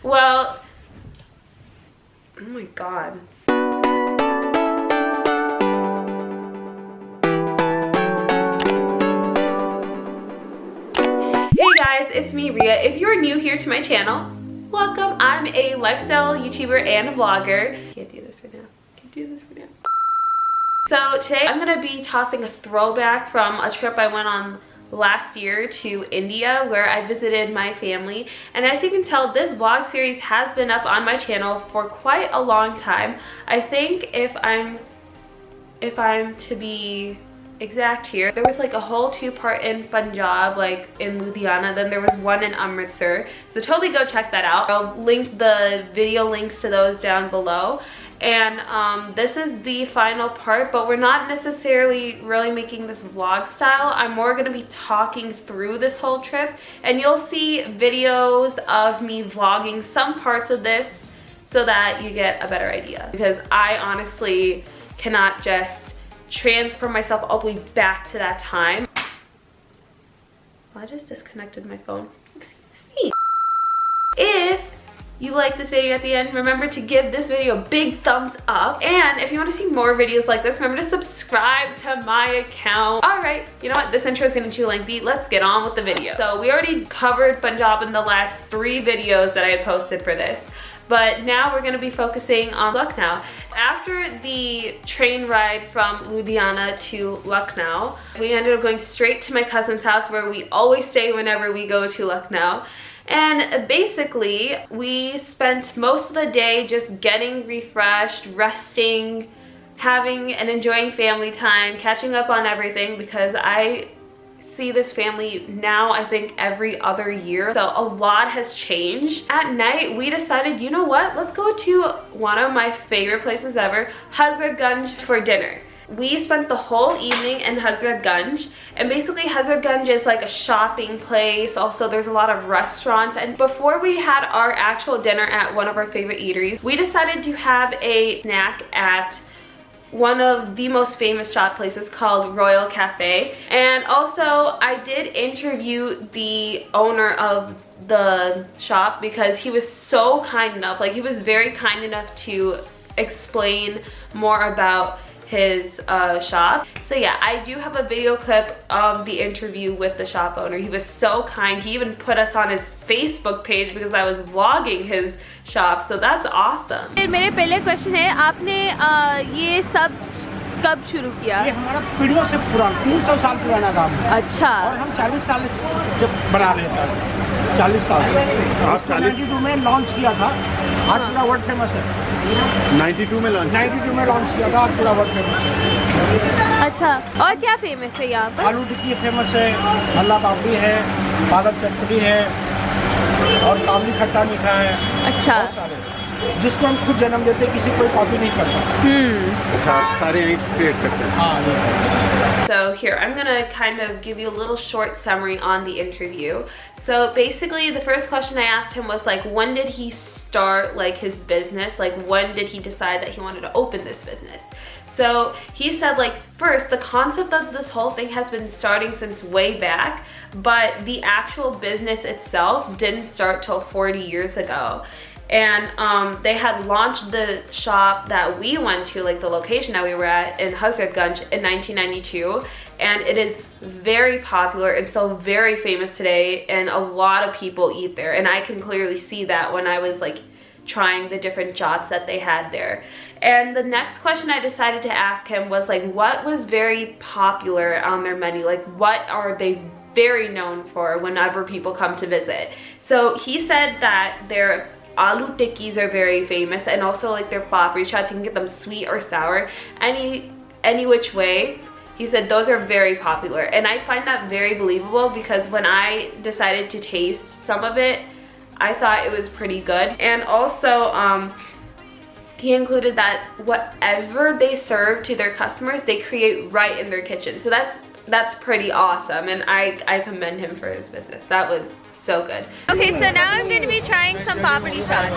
Well, oh my god. Hey guys, it's me, Ria. If you're new here to my channel, welcome. I'm a lifestyle YouTuber and a vlogger. Can't do this right now. Can't do this right now. So today I'm gonna be tossing a throwback from a trip I went on last year to India, where I visited my family. And as you can tell, this vlog series has been up on my channel for quite a long time. I think if I'm to be exact here, there was like a whole 2-part in Punjab, like in Ludhiana, then there was one in Amritsar, so totally go check that out. I'll link the video links to those down below. And this is the final part, but we're not necessarily really making this vlog style. I'm more gonna be talking through this whole trip, and you'll see videos of me vlogging some parts of this so that you get a better idea, because I honestly cannot just transfer myself all the way back to that time. Well, I just disconnected my phone. Excuse me. If you like this video at the end, remember to give this video a big thumbs up. And if you want to see more videos like this, remember to subscribe to my account. All right, you know what? This intro is getting too lengthy. Let's get on with the video. So we already covered Punjab in the last 3 videos that I had posted for this. But now we're going to be focusing on Lucknow. After the train ride from Ludhiana to Lucknow, we ended up going straight to my cousin's house, where we always stay whenever we go to Lucknow. And basically, we spent most of the day just getting refreshed, resting, having and enjoying family time, catching up on everything, because I see this family now, I think, every other year. So a lot has changed. At night, we decided, you know what? Let's go to one of my favorite places ever, Hazratganj, for dinner. We spent the whole evening in Hazratganj, and basically Hazratganj is like a shopping place. Also, there's a lot of restaurants, and before we had our actual dinner at one of our favorite eateries, we decided to have a snack at one of the most famous shop places called Royal Cafe. And also, I did interview the owner of the shop, because he was so kind enough, like he was very kind enough to explain more about his shop. So yeah, I do have a video clip of the interview with the shop owner. He was so kind. He even put us on his Facebook page because I was vlogging his shop, so that's awesome. मेरे पहले question है, आपने ये सब कब शुरू किया? ये हमारा पीढ़ियों से पुराना, 300 साल पुराना काम है। अच्छा। और हम 40 साल जब बना रहे थे, 40 साल। इसको 92 में लॉन्च किया था। आज पूरा वर्ल्ड फेमस है। 92 में लॉन्च किया था, आज पूरा वर्ल्ड फेमस है। अच्छा, और क्या फेमस है यहाँ पर? आलू टिक्की फेमस है, मल्ला पापड़ी है, पालक चटनी है, और काबली खट्टा मीठा है। अच्छा, जिसको हम खुद जन्म देते, किसी कोई कॉपी नहीं करता। सारे यहीं क्रिएट करते हैं। So here, I'm gonna kind of give you a little short summary on the interview. So basically, the first question I asked him was like, when did he start like his business? Like, when did he decide that he wanted to open this business? So he said, like, first, the concept of this whole thing has been starting since way back, but the actual business itself didn't start till 40 years ago. And they had launched the shop that we went to, like the location that we were at in Hazratganj, in 1992. And it is very popular and still very famous today, and a lot of people eat there. And I can clearly see that when I was like trying the different shots that they had there. And the next question I decided to ask him was like, what was very popular on their menu? Like, what are they very known for whenever people come to visit? So he said that their aloo tikkis are very famous, and also like their papri chaats. You can get them sweet or sour, any which way. He said those are very popular, and I find that very believable, because when I decided to taste some of it, I thought it was pretty good. And also he included that whatever they serve to their customers, they create right in their kitchen. So that's pretty awesome, and I commend him for his business. That was so good. Okay, so now I'm going to be trying some papri chaat.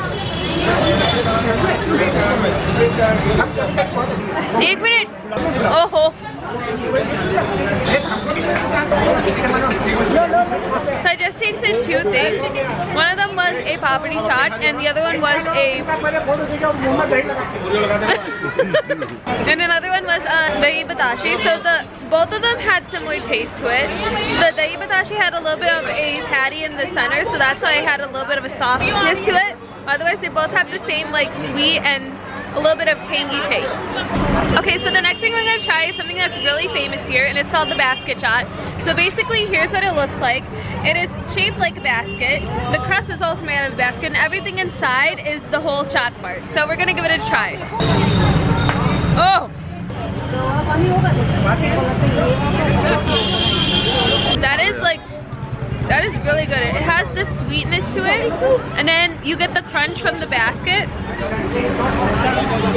1 minute. Oh. So I just tasted tasted two things. One of them was a papadi chaat and the other one was a and another one was dahi batashi. So both of them had similar taste to it. The dahi batashi had a little bit of a patty in the center, so that's why it had a little bit of a softness to it. Otherwise they both have the same like sweet and a little bit of tangy taste. Okay, so the next thing we're gonna try is something that's really famous here, and it's called the basket chaat. So basically, here's what it looks like. It is shaped like a basket. The crust is also made out of a basket, and everything inside is the whole chaat part. So we're gonna give it a try. Oh! That is really good. It has the sweetness to it, and then you get the crunch from the basket,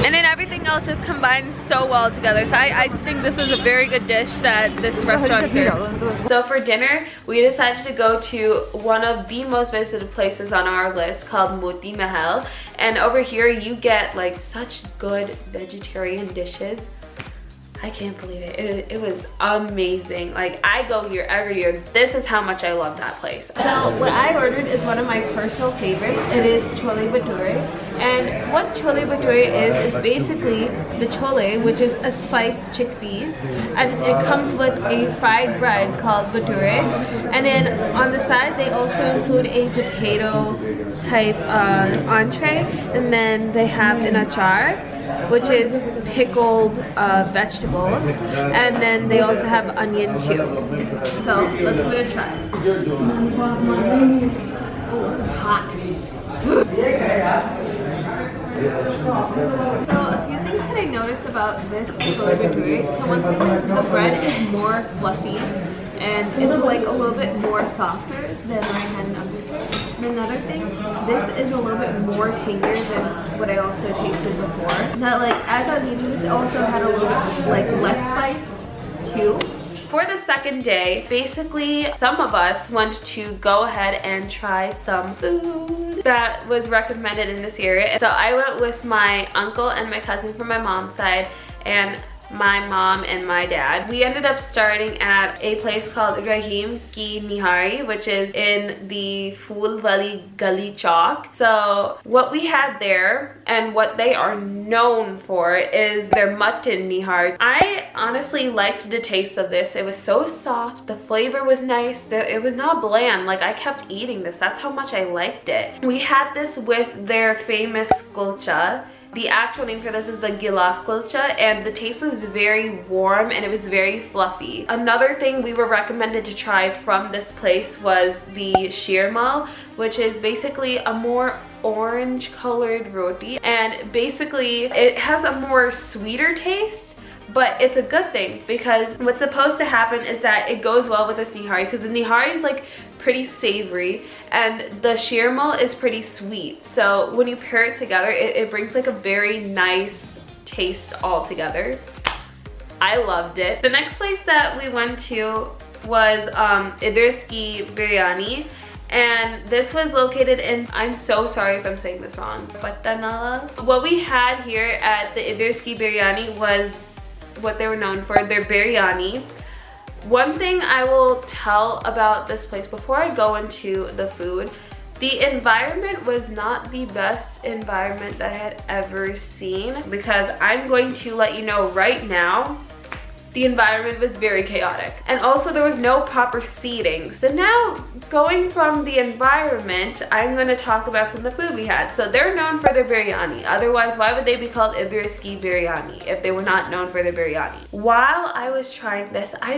and then everything else just combines so well together. So I think this is a very good dish that this restaurant serves. So for dinner, we decided to go to one of the most visited places on our list called Moti Mahal, and over here you get like such good vegetarian dishes. I can't believe it. It was amazing. Like, I go here every year. This is how much I love that place. So what I ordered is one of my personal favorites. It is chole bhature. And what chole bhature is basically the chole, which is a spiced chickpeas, and it comes with a fried bread called bhature. And then on the side they also include a potato type entree, and then they have an achar, which is pickled vegetables, and then they also have onion too. So let's give it a try. Oh, it's hot. So a few things that I noticed about this chole bhature. So one thing is the bread is more fluffy, and it's like a little bit more softer than I had in Amritsar. Another thing, this is a little bit more tangier than what I also tasted before. Now, like, as I was eating this, it also had a little bit like less spice too. For the second day, basically some of us want to go ahead and try some food that was recommended in this area. So I went with my uncle and my cousin from my mom's side, and my mom and my dad. We ended up starting at a place called Rahim Ki Nihari, which is in the Phul Valley Gully Chowk. So what we had there and what they are known for is their mutton nihari. I honestly liked the taste of this. It was so soft, the flavor was nice, it was not bland. Like, I kept eating this, that's how much I liked it. We had this with their famous kulcha. The actual name for this is the Gilaf kulcha, and the taste was very warm and it was very fluffy. Another thing we were recommended to try from this place was the shirmal, which is basically a more orange colored roti, and basically it has a more sweeter taste. But it's a good thing, because what's supposed to happen is that it goes well with this nihari, because the nihari is like pretty savory and the shirmal is pretty sweet. So when you pair it together, it brings like a very nice taste all together. I loved it. The next place that we went to was THBD Biryani. And this was located in, I'm so sorry if I'm saying this wrong, Pattanala. What we had here at the THBD Biryani was what they were known for, their biryani. One thing I will tell about this place before I go into the food, the environment was not the best environment that I had ever seen, because I'm going to let you know right now, the environment was very chaotic. And also there was no proper seating. So now, going from the environment, I'm going to talk about some of the food we had. So they're known for their biryani. Otherwise, why would they be called THBD Biryani if they were not known for their biryani? While I was trying this, I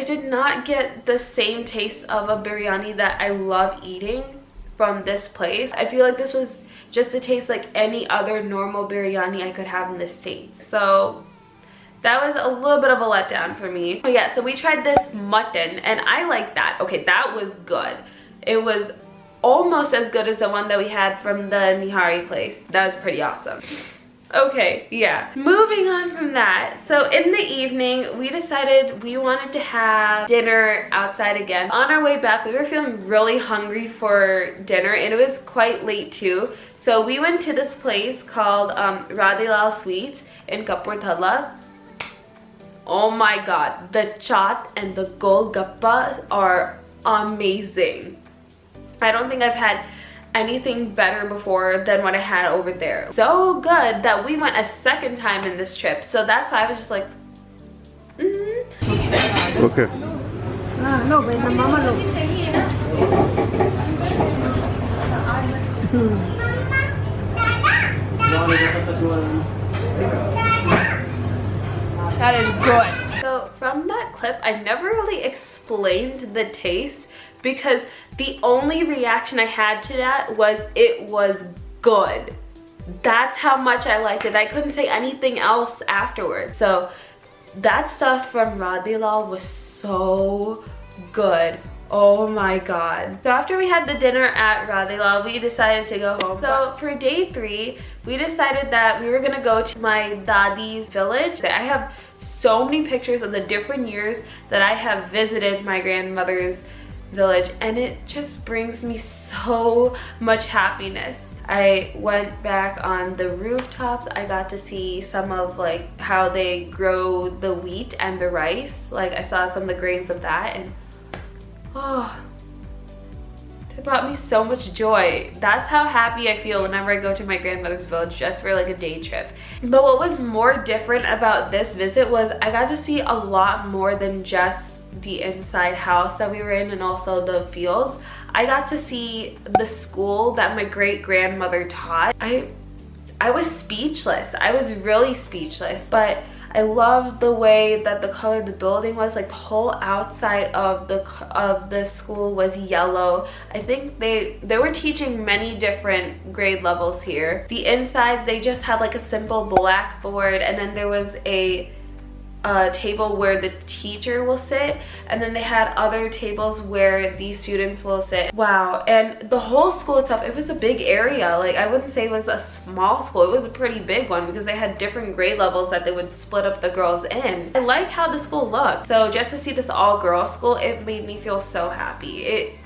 did not get the same taste of a biryani that I love eating from this place. I feel like this was just a taste like any other normal biryani I could have in the States. So that was a little bit of a letdown for me. But yeah, so we tried this mutton and I like that. Okay, that was good. It was almost as good as the one that we had from the nihari place. That was pretty awesome. Okay, yeah. Moving on from that, so in the evening, we decided we wanted to have dinner outside again. On our way back, we were feeling really hungry for dinner, and it was quite late too. So we went to this place called Radilal Sweets in Kapurthala. Oh my god, the chaat and the golgappa are amazing. I don't think I've had anything better before than what I had over there. So good that we went a second time in this trip. So that's why I was just like, Okay. that is good. So from that clip, I never really explained the taste because the only reaction I had to that was it was good. That's how much I liked it. I couldn't say anything else afterwards. So that stuff from Radilal was so good. Oh my god. So after we had the dinner at Radilal, we decided to go home. So for day 3, we decided that we were gonna go to my Dadi's village. I have so many pictures of the different years that I have visited my grandmother's village, and it just brings me so much happiness. I went back on the rooftops. I got to see some of like how they grow the wheat and the rice. Like I saw some of the grains of that, and oh, it brought me so much joy. That's how happy I feel whenever I go to my grandmother's village just for like a day trip. But what was more different about this visit was I got to see a lot more than just the inside house that we were in and also the fields. I got to see the school that my great-grandmother taught. I was speechless. I was really speechless. But I loved the way that the color of the building was. Like the whole outside of the school was yellow. I think they were teaching many different grade levels here. The insides, they just had like a simple blackboard, and then there was a table where the teacher will sit, and then they had other tables where the students will sit. Wow. And the whole school itself, it was a big area. Like I wouldn't say it was a small school, it was a pretty big one because they had different grade levels that they would split up the girls in. I liked how the school looked. So just to see this all-girls school, it made me feel so happy. It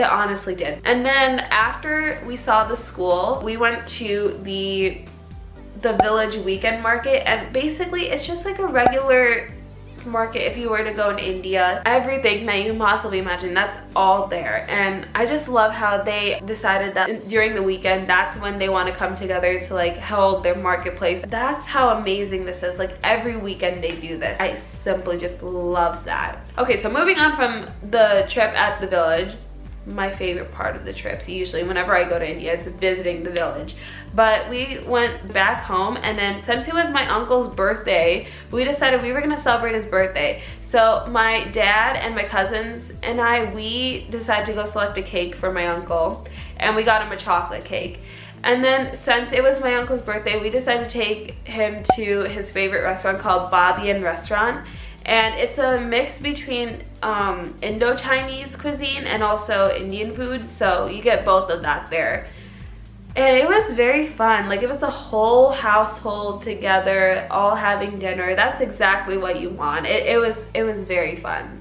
honestly did. And then after we saw the school, we went to the village weekend market, and basically it's just like a regular market if you were to go in India. Everything that you can possibly imagine, that's all there. And I just love how they decided that during the weekend, that's when they want to come together to like hold their marketplace. That's how amazing this is. Like every weekend they do this. I simply just love that. Okay, so moving on from the trip at the village, my favorite part of the trips usually whenever I go to India, it's visiting the village. But we went back home, and then since it was my uncle's birthday, we decided we were gonna celebrate his birthday. So my dad and my cousins and we decided to go select a cake for my uncle, and we got him a chocolate cake. And then since it was my uncle's birthday, we decided to take him to his favorite restaurant called Babian Restaurant. And it's a mix between Indo-Chinese cuisine and also Indian food, so you get both of that there. And it was very fun. Like it was the whole household together, all having dinner. That's exactly what you want. It was very fun.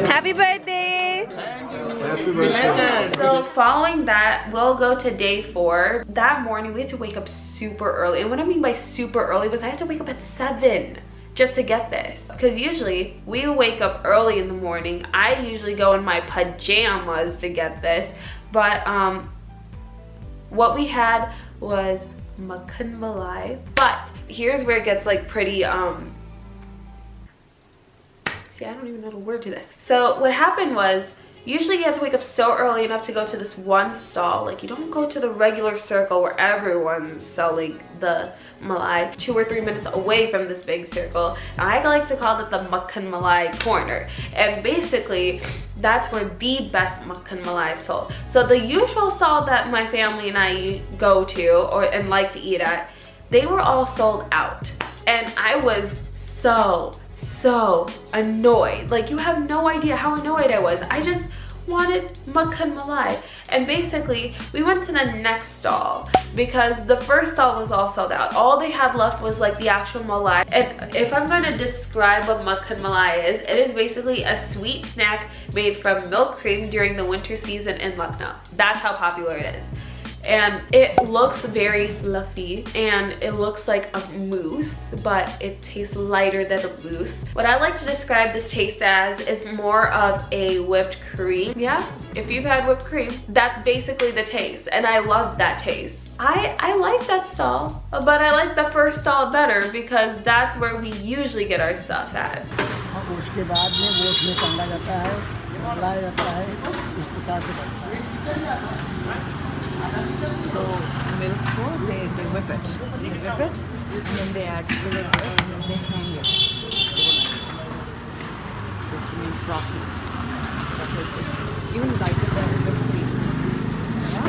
Happy birthday! Happy birthday. So following that, we'll go to day 4. That morning, we had to wake up super early. And what I mean by super early was I had to wake up at 7 just to get this. Because usually, we wake up early in the morning. I usually go in my pajamas to get this. But what we had was makhan malai. But here's where it gets like pretty see, I don't even know the word to this. So what happened was, usually you have to wake up so early enough to go to this one stall. Like you don't go to the regular circle where everyone's selling the malai 2 or 3 minutes away from this big circle. I like to call it the makhan malai corner. And basically, that's where the best makhan malai is sold. So the usual stall that my family and I go to and like to eat at, they were all sold out. And I was so so annoyed. Like, you have no idea how annoyed I was. I just wanted makhan malai. And basically, we went to the next stall because the first stall was all sold out. All they had left was like the actual malai. And if I'm going to describe what makhan malai is, it is basically a sweet snack made from milk cream during the winter season in Lucknow. That's how popular it is. And it looks very fluffy and it looks like a mousse, but it tastes lighter than a mousse. What I like to describe this taste as is more of a whipped cream. Yeah, if you've had whipped cream, that's basically the taste, and I love that taste. I like that stall, but I like the first stall better because that's where we usually get our stuff at. उसके बाद में वो उसमें कांदा जाता है, बनाया जाता है, इस प्रकार से बनता है. So milk they whip it. They whip it and then they add sugar and then they hang it overnight. This means frothy. Because it's even lighter than whipped cream. Yeah?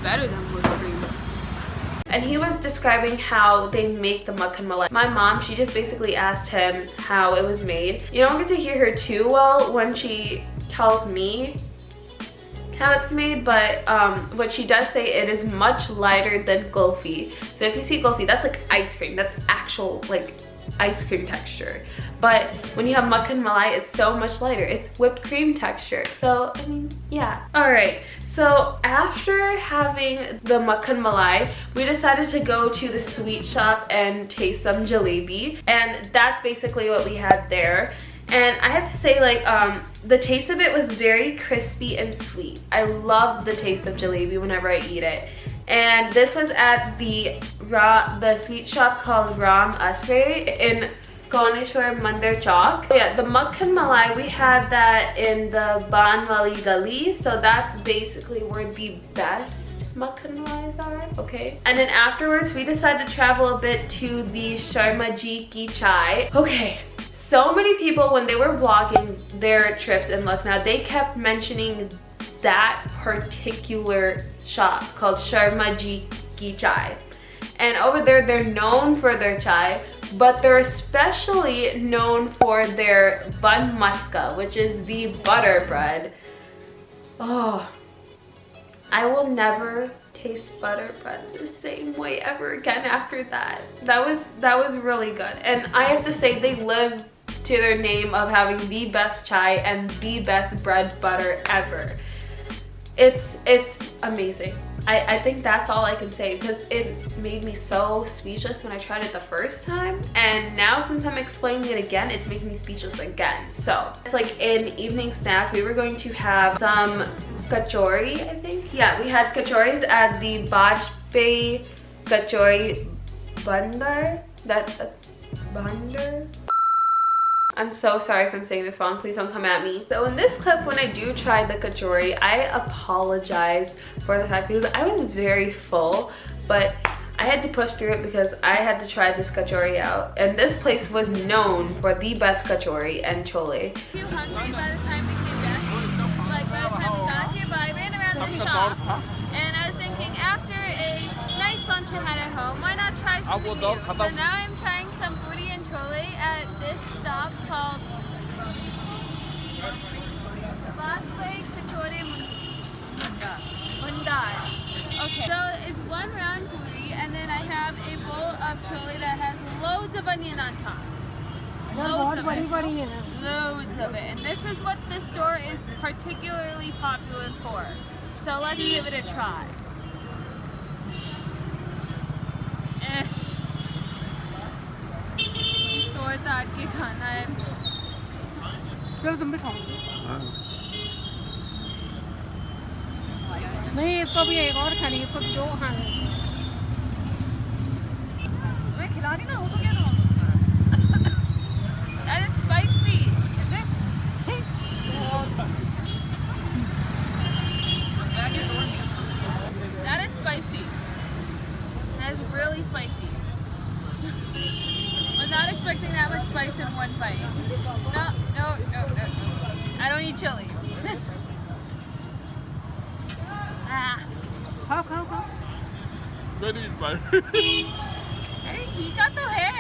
Better than whipped cream. And he was describing how they make the makhan malai. My mom, she just basically asked him how it was made. You don't get to hear her too well when she tells me how it's made, but what she does say, it is much lighter than kulfi. So if you see kulfi, that's like ice cream. That's actual like ice cream texture. But when you have makhan malai, it's so much lighter. It's whipped cream texture. So I mean, yeah. All right. So after having the makhan malai, we decided to go to the sweet shop and taste some jalebi, and that's basically what we had there. And I have to say, like, the taste of it was very crispy and sweet. I love the taste of jalebi whenever I eat it. And this was at the sweet shop called Ram Asre in Koneshwar Mandir Chowk. Yeah, the makhan malai, we had that in the Banwali Gali. So that's basically where the best makhan malais are, okay? And then afterwards, we decided to travel a bit to the THBD chai. Okay. So many people, when they were vlogging their trips in Lucknow, they kept mentioning that particular shop called THBD chai. And over there, they're known for their chai, but they're especially known for their bun maska, which is the butter bread. Oh, I will never taste butter bread the same way ever again after that. That was really good. And I have to say, they live to their name of having the best chai and the best bread butter ever. It's amazing. I think that's all I can say because it made me so speechless when I tried it the first time, and now since I'm explaining it again, it's making me speechless again. So it's like an evening snack. We were going to have some kachori, I think. Yeah, we had kachoris at the Bajpai Kachori Bandar. That's a bandar. I'm so sorry if I'm saying this wrong, please don't come at me. So in this clip, when I do try the kachori, I apologize for the fact because I was very full, but I had to push through it because I had to try this kachori out. And this place was known for the best kachori and chole. We were hungry by the time we came back. Like by the time we got here, but I ran around this shop and I was thinking after a nice lunch I had at home, why not try something new? So now I'm trying some puri and chole at this stop called Bajpai Kachori Mandar. Okay, so it's one round puri and then I have a bowl of chole that has loads of onion on top. Loads of it. And this is what this store is particularly popular for. So let's give it a try. तोड़ ताड़ के खाना है. चलो तुम भी खाओ. नहीं, इसको भी एक और खानी, इसको दो खाने. मैं खिला रही ना, हो तो क्या ना. That is spicy. Is it? That is spicy. That is really spicy. Was not expecting that much spice in one bite. No. I don't eat chili. खाओ. अरे ठीक तो है.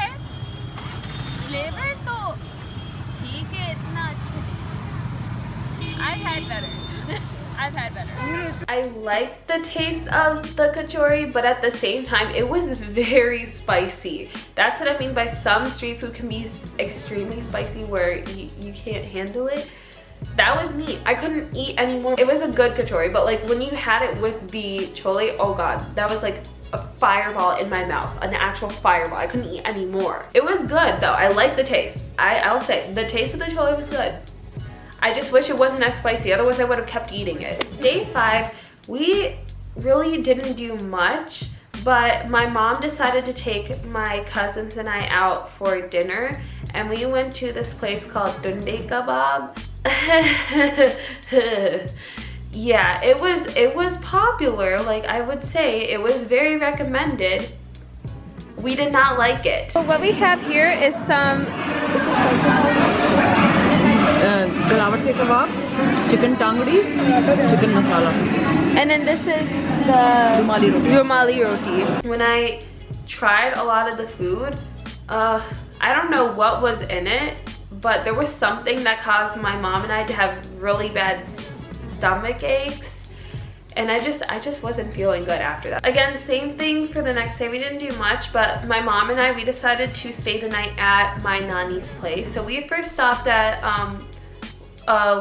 फ्लेवर तो I've had better. I've had better. I like the taste of the kachori, but at the same time, it was very spicy. That's what I mean by some street food can be extremely spicy where you can't handle it. That was me. I couldn't eat anymore. It was a good kachori, but like when you had it with the chole, oh god, that was like a fireball in my mouth, an actual fireball. I couldn't eat anymore. It was good though. I like the taste. I'll say the taste of the chole was good. I just wish it wasn't as spicy, otherwise I would have kept eating it. Day 5, we really didn't do much, but my mom decided to take my cousins and I out for dinner, and we went to this place called Tunde Kebab. Yeah, it was popular. Like, I would say it was very recommended. We did not like it. So what we have here is some Karawat kebab, chicken tangri, chicken masala. And then this is the rumali roti. When I tried a lot of the food, I don't know what was in it, but there was something that caused my mom and I to have really bad stomach aches. And I just wasn't feeling good after that. Again, same thing for the next day. We didn't do much, but my mom and I, we decided to stay the night at my nani's place. So we first stopped at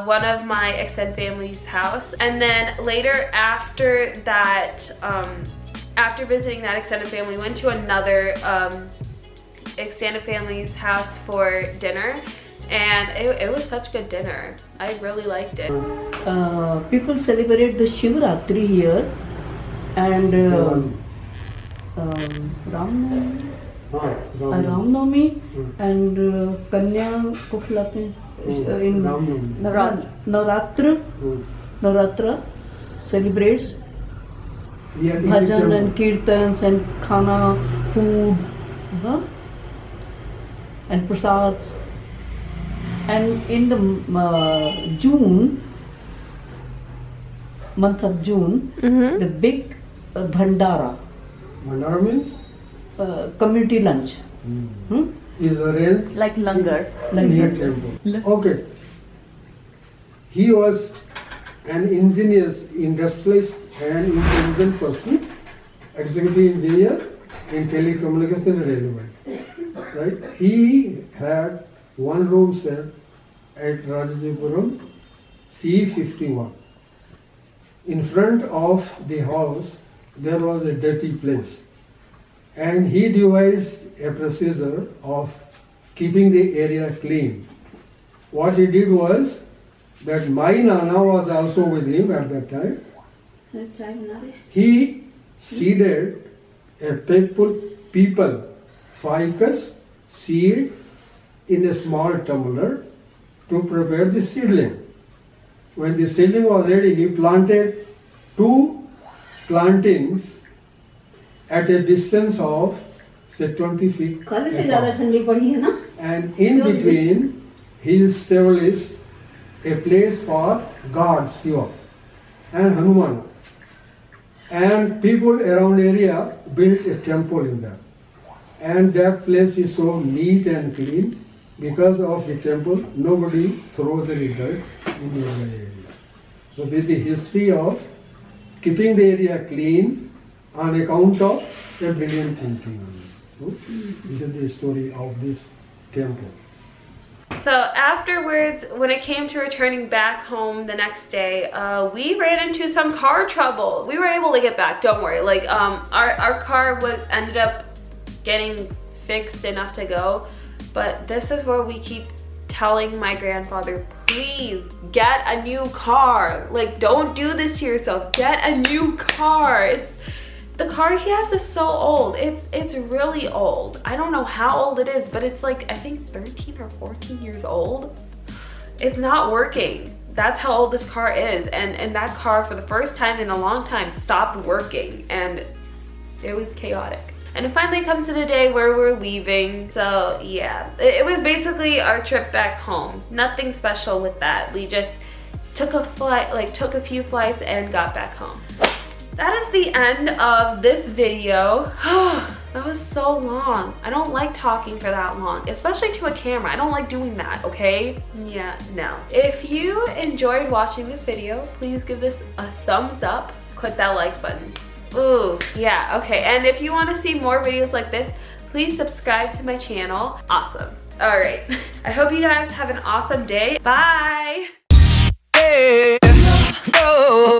one of my extended family's house, and then later after that, after visiting that extended family, we went to another extended family's house for dinner, and it was such good dinner. I really liked it. People celebrate the Shivratri here, and Ramnavami and Kanya ko khilate hain in Navratra celebrates bhajan and kirtans and khana, food, and prasads. And in the June, month of June, the big bhandara. Bhandara means? Community lunch. Is arranged Like langar. near temple. Okay. He was an ingenious, industrialist and intelligent person, executive engineer in telecommunication and railway. Right? He had one room set at Rajajipuram C51. In front of the house there was a dirty place, and he devised a procedure of keeping the area clean. What he did was that my Nana was also with him at that time. He seeded a people ficus seed in a small tumbler to prepare the seedling. When the seedling was ready, he planted 2 plantings at a distance of say 20 feet apart. And in between he established a place for gods Shiva and Hanuman, and people around area built a temple in that, and that place is so neat and clean. Because of the temple, nobody throws any dirt in the area. So this is the history of keeping the area clean on account of a brilliant thinking. So this is the story of this temple. So afterwards, when it came to returning back home the next day, we ran into some car trouble. We were able to get back, don't worry. Like our car ended up getting fixed enough to go. But this is where we keep telling my grandfather, please get a new car. Like, don't do this to yourself. Get a new car. The car he has is so old. It's really old. I don't know how old it is, but it's like, I think 13 or 14 years old. It's not working. That's how old this car is. And that car, for the first time in a long time, stopped working. And it was chaotic. And it finally comes to the day where we're leaving. So yeah, it was basically our trip back home. Nothing special with that. We just took a flight, like took a few flights and got back home. That is the end of this video. That was so long. I don't like talking for that long, especially to a camera. I don't like doing that, okay? Yeah, no. If you enjoyed watching this video, please give this a thumbs up. Click that like button. Ooh, yeah, okay. And if you want to see more videos like this, please subscribe to my channel. Awesome. All right. I hope you guys have an awesome day. Bye. No.